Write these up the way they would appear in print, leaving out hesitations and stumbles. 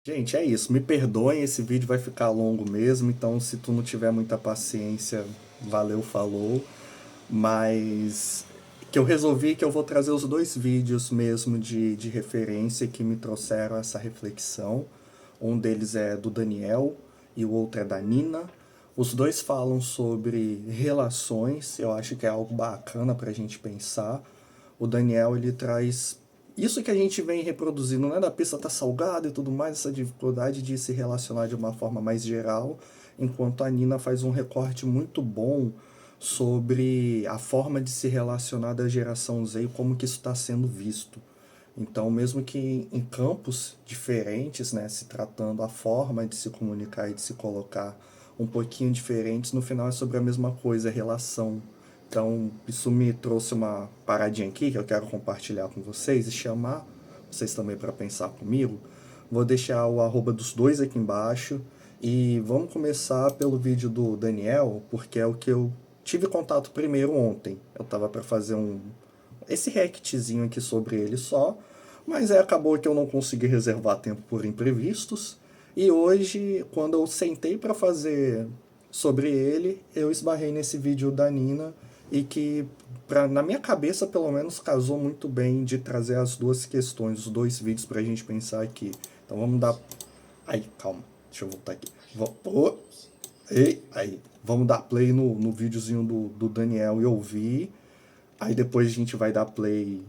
Gente, é isso. Me perdoem, esse vídeo vai ficar longo mesmo, então se tu não tiver muita paciência, valeu, falou. Mas que eu resolvi que eu vou trazer os dois vídeos mesmo de referência que me trouxeram essa reflexão. Um deles é do Daniel e o outro é da Nina. Os dois falam sobre relações, eu acho que é algo bacana para a gente pensar. O Daniel ele traz isso que a gente vem reproduzindo, né? Da pista tá salgada e tudo mais, essa dificuldade de se relacionar de uma forma mais geral, enquanto a Nina faz um recorte muito bom sobre a forma de se relacionar da geração Z e como que isso está sendo visto. Então, mesmo que em campos diferentes, né, se tratando a forma de se comunicar e de se colocar um pouquinho diferentes, no final é sobre a mesma coisa, a relação. Então, isso me trouxe uma paradinha aqui que eu quero compartilhar com vocês e chamar vocês também para pensar comigo. Vou deixar o arroba dos dois aqui embaixo e vamos começar pelo vídeo do Daniel, porque é o que eu tive contato primeiro ontem. Eu tava para fazer esse reactzinho aqui sobre ele só, mas acabou que eu não consegui reservar tempo por imprevistos. E hoje, quando eu sentei para fazer sobre ele, eu esbarrei nesse vídeo da Nina e que, na minha cabeça, pelo menos, casou muito bem de trazer as duas questões, os dois vídeos para a gente pensar aqui. Então vamos dar. Aí, calma, deixa eu voltar aqui. Ei, aí, vamos dar play no videozinho do Daniel e ouvir. Aí depois a gente vai dar play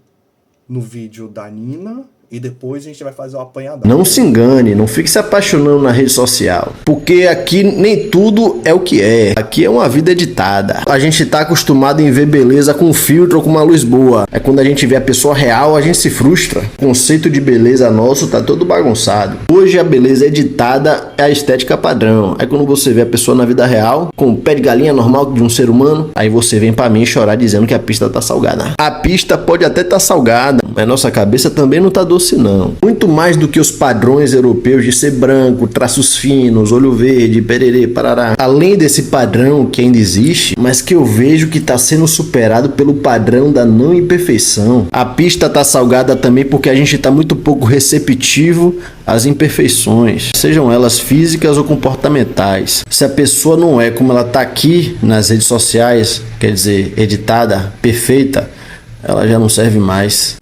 no vídeo da Nina e depois a gente vai fazer o apanhadão, Não se beleza? engane, não fique se apaixonando na rede social, porque aqui nem tudo é o que é. Aqui é uma vida editada. A gente tá acostumado em ver beleza com filtro ou com uma luz boa. É quando a gente vê a pessoa real, a gente se frustra. O conceito de beleza nosso tá todo bagunçado. Hoje a beleza editada é a estética padrão. É quando você vê a pessoa na vida real, com o pé de galinha normal de um ser humano, aí você vem pra mim chorar dizendo que a pista tá salgada. A pista pode até tá salgada, mas nossa cabeça também não tá doce não. Muito mais do que os padrões europeus de ser branco, traços finos, olho verde, pererê, parará. Além desse padrão que ainda existe, mas que eu vejo que está sendo superado pelo padrão da não imperfeição. A pista tá salgada também porque a gente está muito pouco receptivo às imperfeições, sejam elas físicas ou comportamentais. Se a pessoa não é como ela tá aqui nas redes sociais, quer dizer, editada, perfeita, ela já não serve mais.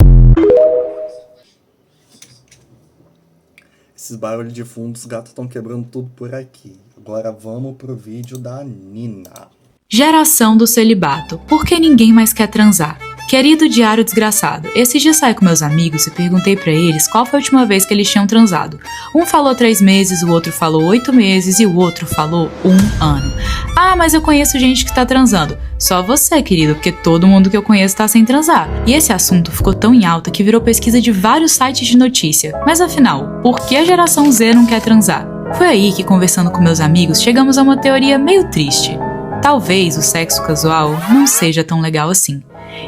Esses barulhos de fundo, os gatos estão quebrando tudo por aqui. Agora vamos pro vídeo da Nina. Geração do celibato. Por que ninguém mais quer transar? Querido diário desgraçado, esses dias saí com meus amigos e perguntei pra eles qual foi a última vez que eles tinham transado. Um falou 3 meses, o outro falou 8 meses e o outro falou 1 ano. Ah, mas eu conheço gente que tá transando. Só você, querido, porque todo mundo que eu conheço tá sem transar. E esse assunto ficou tão em alta que virou pesquisa de vários sites de notícia. Mas afinal, por que a geração Z não quer transar? Foi aí que, conversando com meus amigos, chegamos a uma teoria meio triste. Talvez o sexo casual não seja tão legal assim.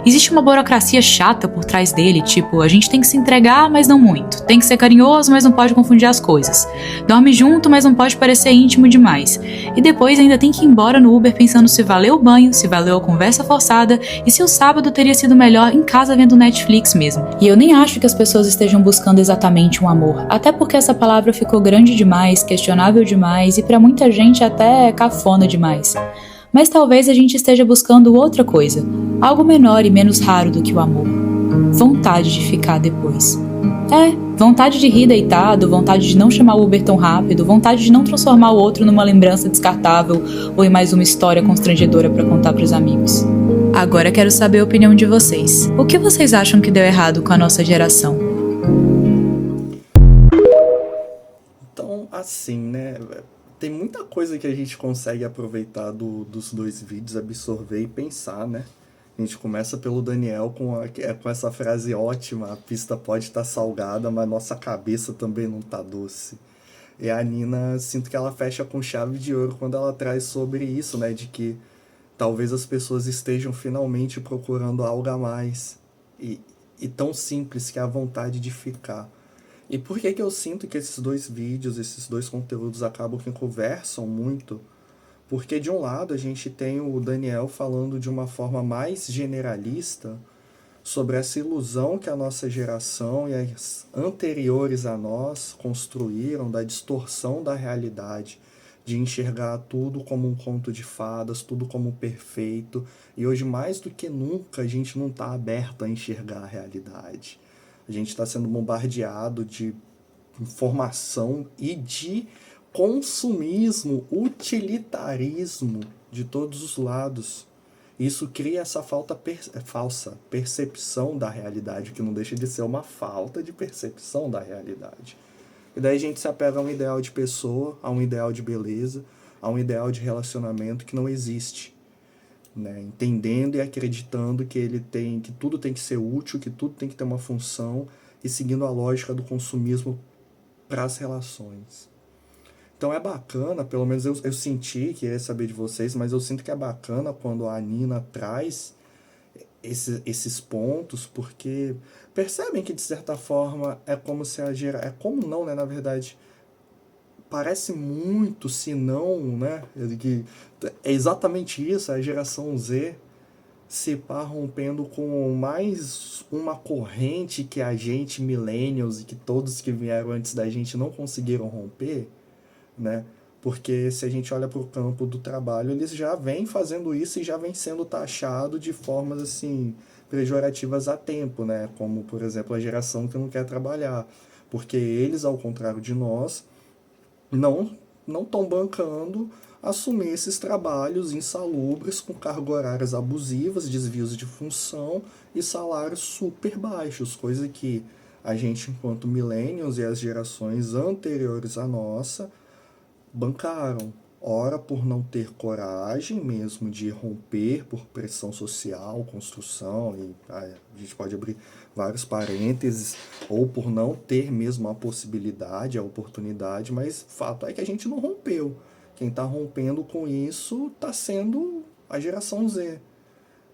Existe uma burocracia chata por trás dele, tipo, a gente tem que se entregar, mas não muito. Tem que ser carinhoso, mas não pode confundir as coisas. Dorme junto, mas não pode parecer íntimo demais. E depois ainda tem que ir embora no Uber pensando se valeu o banho, se valeu a conversa forçada e se o sábado teria sido melhor em casa vendo Netflix mesmo. E eu nem acho que as pessoas estejam buscando exatamente um amor. Até porque essa palavra ficou grande demais, questionável demais e pra muita gente até cafona demais. Mas talvez a gente esteja buscando outra coisa, algo menor e menos raro do que o amor. Vontade de ficar depois. Vontade de rir deitado, vontade de não chamar o Uber tão rápido, vontade de não transformar o outro numa lembrança descartável ou em mais uma história constrangedora para contar pros amigos. Agora quero saber a opinião de vocês. O que vocês acham que deu errado com a nossa geração? Então, assim, né? Tem muita coisa que a gente consegue aproveitar dos dois vídeos, absorver e pensar, né? A gente começa pelo Daniel com essa frase ótima: a pista pode estar salgada, mas nossa cabeça também não tá doce. E a Nina, sinto que ela fecha com chave de ouro quando ela traz sobre isso, né? De que talvez as pessoas estejam finalmente procurando algo a mais. E, e tão simples que é a vontade de ficar. E por que que eu sinto que esses dois vídeos, esses dois conteúdos acabam que conversam muito? Porque de um lado a gente tem o Daniel falando de uma forma mais generalista sobre essa ilusão que a nossa geração e as anteriores a nós construíram da distorção da realidade, de enxergar tudo como um conto de fadas, tudo como perfeito. E hoje, mais do que nunca, a gente não está aberto a enxergar a realidade. A gente está sendo bombardeado de informação e de consumismo, utilitarismo de todos os lados. Isso cria essa falsa percepção da realidade, que não deixa de ser uma falta de percepção da realidade. E daí a gente se apega a um ideal de pessoa, a um ideal de beleza, a um ideal de relacionamento que não existe. Né? Entendendo e acreditando que tudo tem que ser útil, que tudo tem que ter uma função, e seguindo a lógica do consumismo para as relações. Então é bacana, pelo menos eu senti, queria saber de vocês, mas eu sinto que é bacana quando a Nina traz esses pontos, porque percebem que de certa forma é como se a geração... É como não, né? Na verdade, parece muito, se não, né? Que é exatamente isso, a geração Z se pá rompendo com mais uma corrente que a gente, millennials, e que todos que vieram antes da gente não conseguiram romper, né? Porque se a gente olha para o campo do trabalho, eles já vêm fazendo isso e já vem sendo taxado de formas assim pejorativas há tempo, né? Como, por exemplo, a geração que não quer trabalhar. Porque eles, ao contrário de nós, não estão bancando assumir esses trabalhos insalubres com cargas horárias abusivas, desvios de função e salários super baixos, coisa que a gente, enquanto millennials e as gerações anteriores à nossa, bancaram. Ora por não ter coragem mesmo de romper por pressão social, construção, e a gente pode abrir vários parênteses, ou por não ter mesmo a possibilidade, a oportunidade, mas fato é que a gente não rompeu. Quem está rompendo com isso está sendo a geração Z,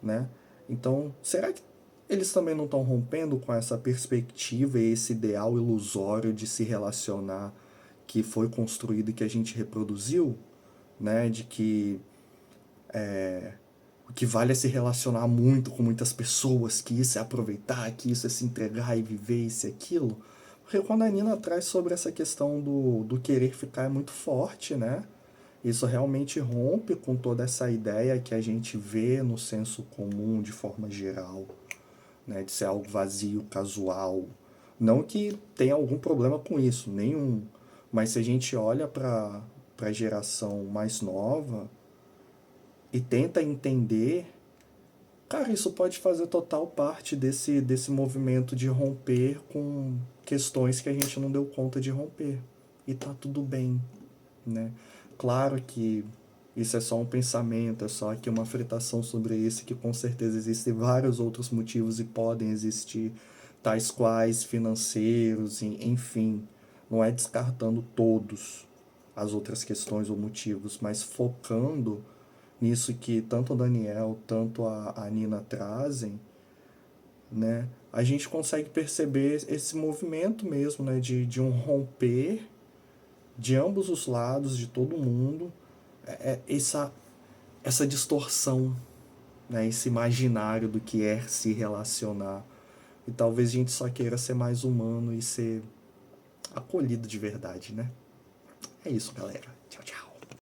né? Então, será que eles também não estão rompendo com essa perspectiva e esse ideal ilusório de se relacionar que foi construído e que a gente reproduziu, né? De que o que vale é se relacionar muito com muitas pessoas, que isso é aproveitar, que isso é se entregar e viver isso e aquilo. Porque quando a Nina traz sobre essa questão do querer ficar é muito forte, né? Isso realmente rompe com toda essa ideia que a gente vê no senso comum de forma geral, né? De ser algo vazio, casual. Não que tenha algum problema com isso, nenhum. Mas se a gente olha para a geração mais nova e tenta entender, cara, isso pode fazer total parte desse movimento de romper com questões que a gente não deu conta de romper. E tá tudo bem, né? Claro que isso é só um pensamento, é só aqui uma fritação sobre isso, que com certeza existem vários outros motivos e podem existir, tais quais financeiros, enfim. Não é descartando todos as outras questões ou motivos, mas focando nisso que tanto o Daniel, tanto a Nina trazem, né? A gente consegue perceber esse movimento mesmo, né? De um romper de ambos os lados, de todo mundo, essa distorção, né? Esse imaginário do que é se relacionar. E talvez a gente só queira ser mais humano e ser acolhido de verdade, né? É isso, galera. Tchau, tchau.